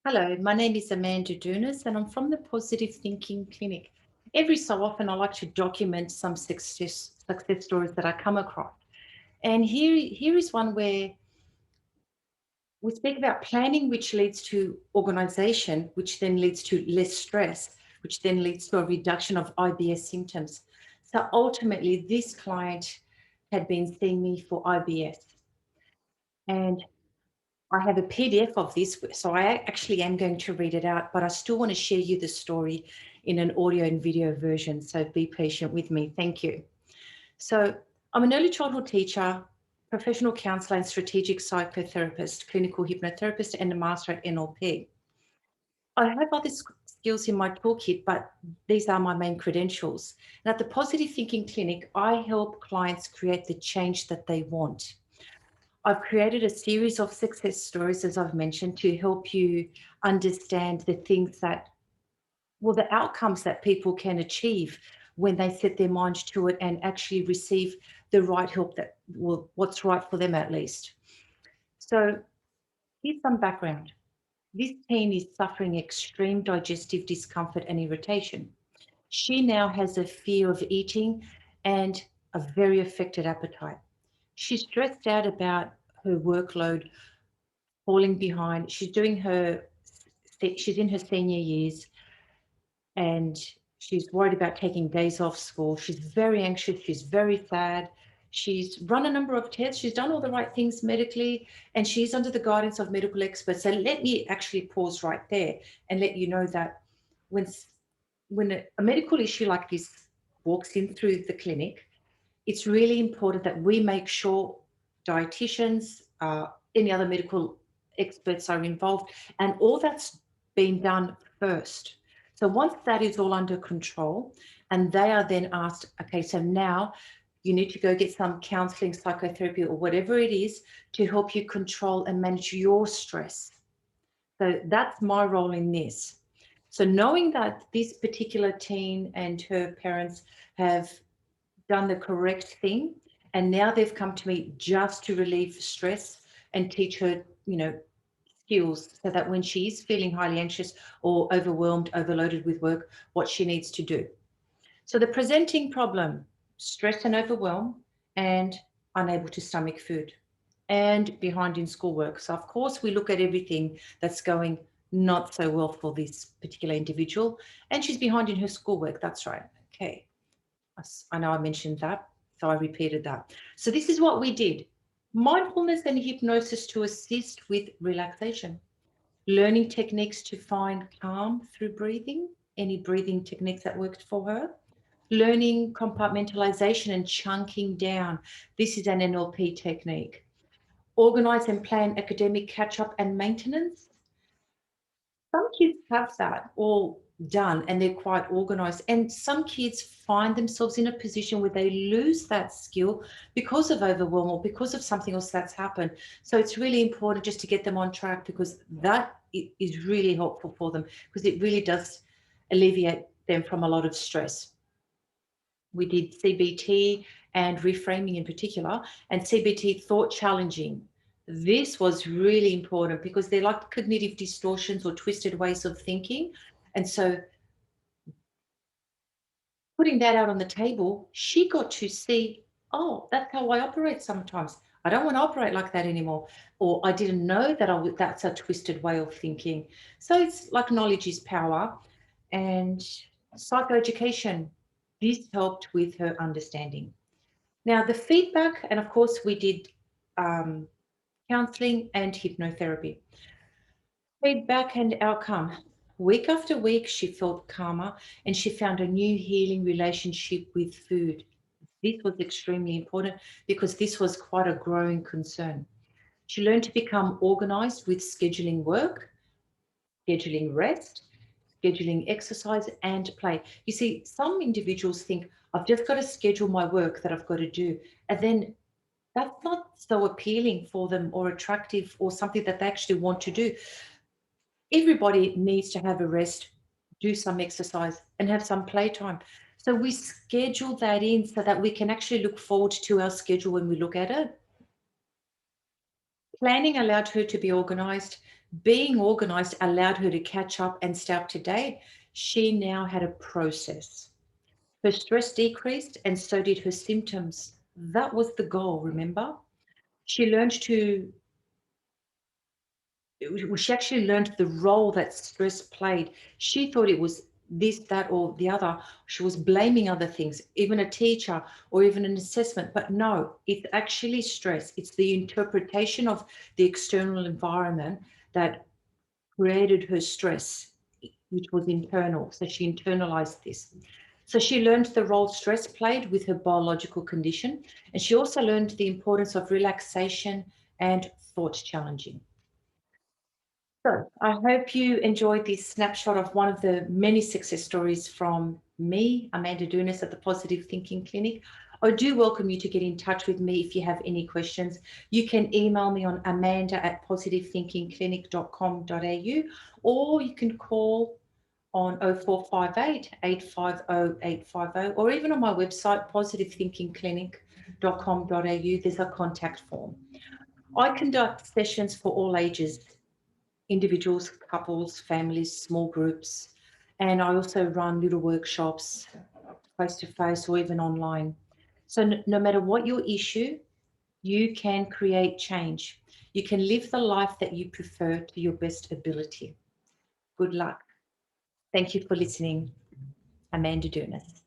Hello, my name is Amanda Dunas and I'm from the Positive Thinking Clinic. Every so often I like to document some success stories that I come across. And here is one where we speak about planning, which leads to organization, which then leads to less stress, which then leads to a reduction of IBS symptoms. So ultimately, this client had been seeing me for IBS. And I have a PDF of this, so I actually am going to read it out, but I still want to share you the story in an audio and video version. So be patient with me. Thank you. So I'm an early childhood teacher, professional counselor and strategic psychotherapist, clinical hypnotherapist, and a master at NLP. I have other skills in my toolkit, but these are my main credentials. And at the Positive Thinking Clinic, I help clients create the change that they want. I've created a series of success stories, as I've mentioned, to help you understand the things that, well, the outcomes that people can achieve when they set their mind to it and actually receive the right help that, well, what's right for them at least. So here's some background. This teen is suffering extreme digestive discomfort and irritation. She now has a fear of eating and a very affected appetite. She's stressed out about her workload falling behind. She's in her senior years and she's worried about taking days off school. She's very anxious. She's very sad. She's run a number of tests. She's done all the right things medically, and she's under the guidance of medical experts. So let me actually pause right there and let you know that when a medical issue like this walks in through the clinic, it's really important that we make sure dietitians, any other medical experts are involved, and all that's been done first. So once that is all under control, and they are then asked, okay, so now you need to go get some counseling, psychotherapy, or whatever it is to help you control and manage your stress. So that's my role in this. So knowing that this particular teen and her parents have done the correct thing. And now they've come to me just to relieve stress and teach her, skills so that when she's feeling highly anxious or overwhelmed, overloaded with work, what she needs to do. So the presenting problem, stress and overwhelm and unable to stomach food and behind in schoolwork. So of course we look at everything that's going not so well for this particular individual, and she's behind in her schoolwork. That's right. Okay. I know I mentioned that, so I repeated that. So this is what we did. Mindfulness and hypnosis to assist with relaxation. Learning techniques to find calm through breathing, any breathing techniques that worked for her. Learning compartmentalization and chunking down. This is an NLP technique. Organize and plan academic catch-up and maintenance. Some kids have that all done and they're quite organized. And some kids find themselves in a position where they lose that skill because of overwhelm or because of something else that's happened. So it's really important just to get them on track, because that is really helpful for them, because it really does alleviate them from a lot of stress. We did CBT and reframing in particular, and CBT thought challenging. This was really important because they're like cognitive distortions or twisted ways of thinking. And so putting that out on the table, she got to see, oh, that's how I operate sometimes. I don't want to operate like that anymore. Or I didn't know that that's a twisted way of thinking. So it's like knowledge is power. And psychoeducation, this helped with her understanding. Now, the feedback, and of course, we did counseling and hypnotherapy. Feedback and outcome. Week after week, she felt calmer and she found a new healing relationship with food. This was extremely important because this was quite a growing concern. She learned to become organized with scheduling work, scheduling rest, scheduling exercise and play. You see, some individuals think, I've just got to schedule my work that I've got to do. And then that's not so appealing for them or attractive or something that they actually want to do. Everybody needs to have a rest, do some exercise, and have some playtime. So we schedule that in so that we can actually look forward to our schedule when we look at it. Planning allowed her to be organized, Being organized allowed her to catch up and stay up to date. She now had a process. Her stress decreased and so did her symptoms. That was the goal, remember? She learned to she actually learned the role that stress played. She thought it was this, that, or the other. She was blaming other things, even a teacher or even an assessment. But no, it's actually stress. It's the interpretation of the external environment that created her stress, which was internal. So she internalized this. So she learned the role stress played with her biological condition. And she also learned the importance of relaxation and thought challenging. So I hope you enjoyed this snapshot of one of the many success stories from me, Amanda Dunas at the Positive Thinking Clinic. I do welcome you to get in touch with me if you have any questions. You can email me on amanda@positivethinkingclinic.com.au, or you can call on 0458 850 850, or even on my website, positivethinkingclinic.com.au. There's a contact form. I conduct sessions for all ages, individuals, couples, families, small groups. And I also run little workshops face to face or even online. So no matter what your issue, you can create change. You can live the life that you prefer to your best ability. Good luck. Thank you for listening. Amanda Dunas.